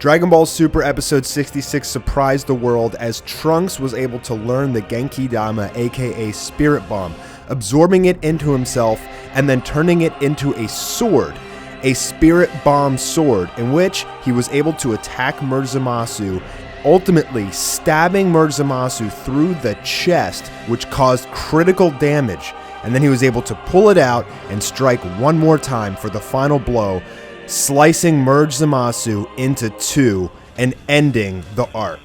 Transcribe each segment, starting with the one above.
Dragon Ball Super Episode 66 surprised the world as Trunks was able to learn the Genki Dama, aka Spirit Bomb, absorbing it into himself and then turning it into a sword, a Spirit Bomb sword, in which he was able to attack Zamasu, ultimately stabbing Zamasu through the chest, which caused critical damage. And then he was able to pull it out and strike one more time for the final blow, slicing Zamasu into two and ending the arc.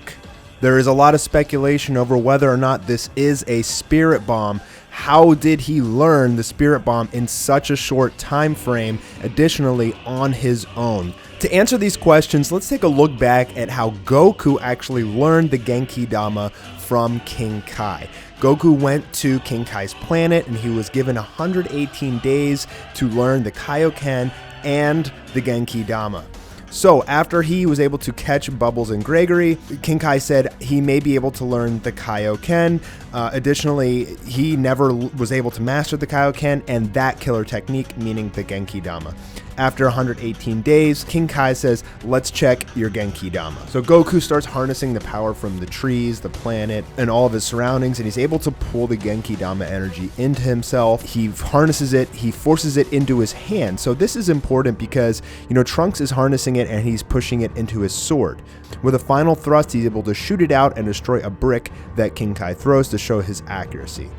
There is a lot of speculation over whether or not this is a Spirit Bomb. How did he learn the Spirit Bomb in such a short time frame, additionally on his own? To answer these questions, let's take a look back at how Goku actually learned the Genki Dama from King Kai. Goku went to King Kai's planet and he was given 118 days to learn the Kaioken and the Genki Dama. So after he was able to catch Bubbles and Gregory, King Kai said he may be able to learn the Kaioken. Additionally, he never was able to master the Kaioken and that killer technique, meaning the Genki Dama. After 118 days, King Kai says, let's check your Genki Dama. So Goku starts harnessing the power from the trees, the planet, and all of his surroundings, and he's able to pull the Genki Dama energy into himself. He harnesses it, he forces it into his hand. So this is important because, Trunks is harnessing it and he's pushing it into his sword. With a final thrust, he's able to shoot it out and destroy a brick that King Kai throws to show his accuracy.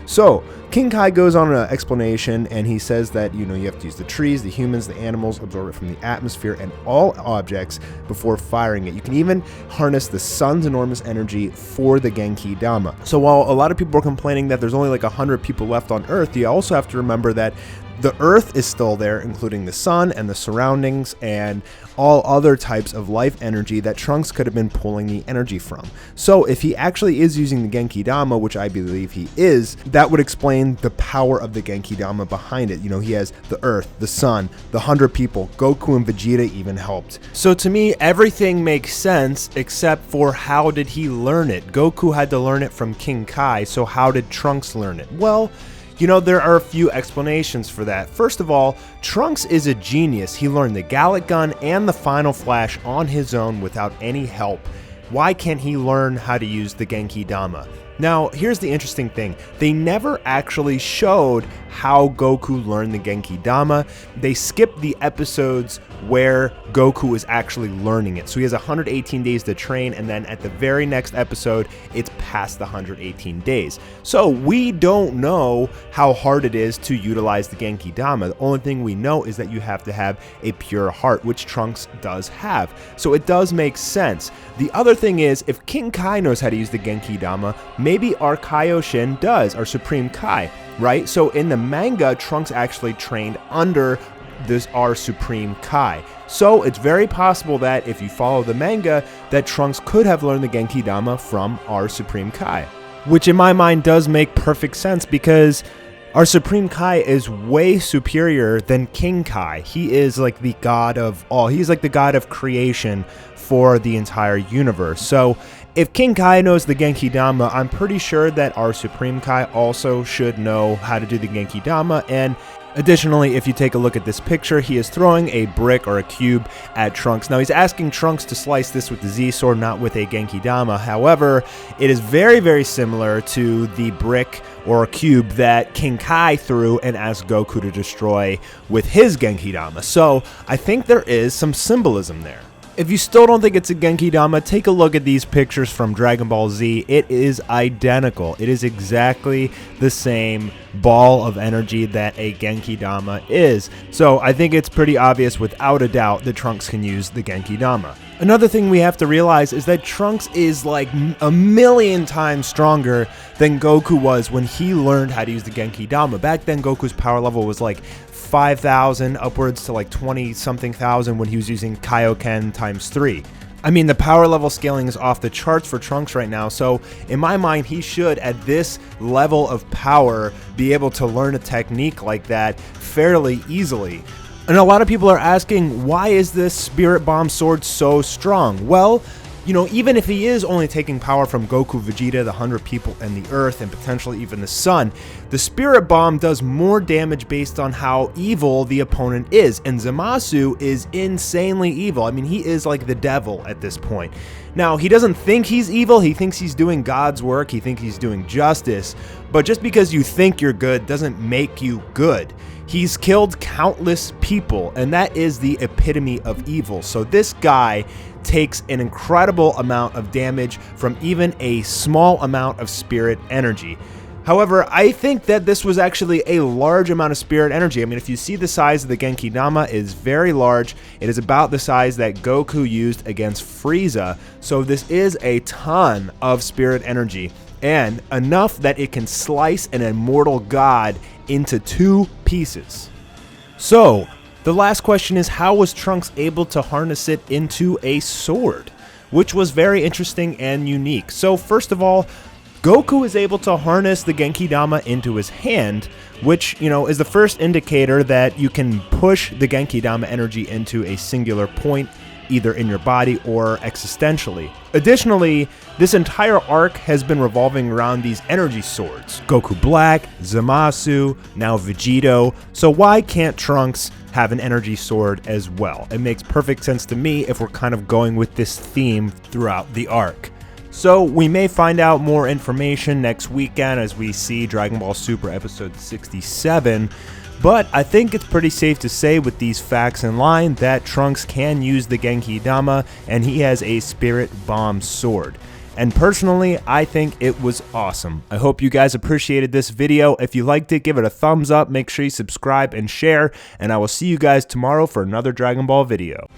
So, King Kai goes on an explanation and he says that, you have to use the trees, the humans, the animals, absorb it from the atmosphere and all objects before firing it. You can even harness the sun's enormous energy for the Genki Dama. So while a lot of people are complaining that there's only like 100 people left on Earth, you also have to remember that the Earth is still there, including the sun and the surroundings and all other types of life energy that Trunks could have been pulling the energy from. So if he actually is using the Genki Dama, which I believe he is, that would explain the power of the Genki Dama behind it. He has the Earth, the sun, the 100 people, Goku and Vegeta even helped. So to me, everything makes sense except for how did he learn it? Goku had to learn it from King Kai, so how did Trunks learn it? Well, there are a few explanations for that. First of all, Trunks is a genius. He learned the Gallic Gun and the Final Flash on his own without any help. Why can't he learn how to use the Genki Dama? Now, here's the interesting thing. They never actually showed how Goku learned the Genki Dama. They skipped the episodes where Goku is actually learning it. So he has 118 days to train, and then at the very next episode, it's past the 118 days. So we don't know how hard it is to utilize the Genki Dama. The only thing we know is that you have to have a pure heart, which Trunks does have. So it does make sense. The other thing is, if King Kai knows how to use the Genki Dama, maybe our Kaioshin does, our Supreme Kai, right? So in the manga, Trunks actually trained under our Supreme Kai. So it's very possible that if you follow the manga, that Trunks could have learned the Genki Dama from our Supreme Kai. Which in my mind does make perfect sense because our Supreme Kai is way superior than King Kai. He is like the god of all. He's like the god of creation for the entire universe. So if King Kai knows the Genki Dama, I'm pretty sure that our Supreme Kai also should know how to do the Genki Dama. And additionally, if you take a look at this picture, he is throwing a brick or a cube at Trunks. Now, he's asking Trunks to slice this with the Z-Sword, not with a Genki Dama. However, it is very, very similar to the brick or a cube that King Kai threw and asked Goku to destroy with his Genki Dama. So I think there is some symbolism there. If you still don't think it's a Genki Dama, take a look at these pictures from Dragon Ball Z. It is identical. It is exactly the same ball of energy that a Genki Dama is. So I think it's pretty obvious without a doubt that Trunks can use the Genki Dama. Another thing we have to realize is that Trunks is like a million times stronger than Goku was when he learned how to use the Genki Dama. Back then, Goku's power level was like 5,000 upwards to like 20-something thousand when he was using Kaioken times 3. I mean, the power level scaling is off the charts for Trunks right now, so in my mind, he should, at this level of power, be able to learn a technique like that fairly easily. And a lot of people are asking, why is this Spirit Bomb sword so strong? Well, You know, even if he is only taking power from Goku, Vegeta, the 100 people, and the Earth, and potentially even the Sun, the Spirit Bomb does more damage based on how evil the opponent is. And Zamasu is insanely evil. I mean, he is like the devil at this point. Now, he doesn't think he's evil. He thinks he's doing God's work. He thinks he's doing justice. But just because you think you're good doesn't make you good. He's killed countless people, and that is the epitome of evil. So this guy takes an incredible amount of damage from even a small amount of spirit energy. However, I think that this was actually a large amount of spirit energy. I mean, if you see the size of the Genki Dama, it is very large. It is about the size that Goku used against Frieza. So this is a ton of spirit energy, and enough that it can slice an immortal god into 2 pieces. So, the last question is, how was Trunks able to harness it into a sword? Which was very interesting and unique. So first of all, Goku is able to harness the Genki Dama into his hand, which, you know, is the first indicator that you can push the Genki Dama energy into a singular point, either in your body or existentially. Additionally, this entire arc has been revolving around these energy swords. Goku Black, Zamasu, now Vegito. So why can't Trunks have an energy sword as well? It makes perfect sense to me if we're kind of going with this theme throughout the arc. So we may find out more information next weekend as we see Dragon Ball Super episode 67. But I think it's pretty safe to say with these facts in line that Trunks can use the Genki Dama, and he has a Spirit Bomb sword. And personally, I think it was awesome. I hope you guys appreciated this video. If you liked it, give it a thumbs up, make sure you subscribe and share, and I will see you guys tomorrow for another Dragon Ball video.